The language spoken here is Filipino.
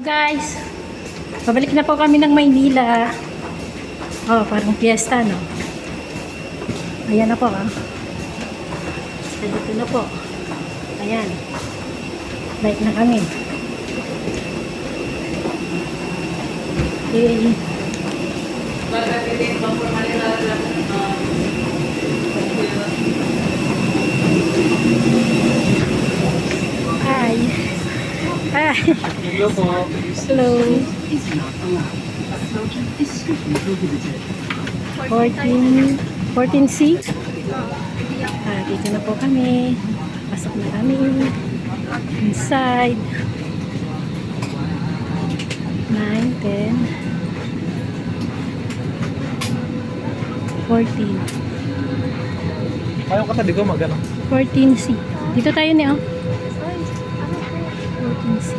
Guys, pabalik na po kami ng Maynila. Oh, parang fiesta, no? Ayan na po, ah. Dito na po. Ayan. Bike na kami. Okay. Hi. Hi. Hello po. Hello. 14C. Dito na po kami. Pasok na kami. Inside. 9, 10, 14. Ayaw ka tabi ko magano. 14C. Dito tayo niyo. 14C.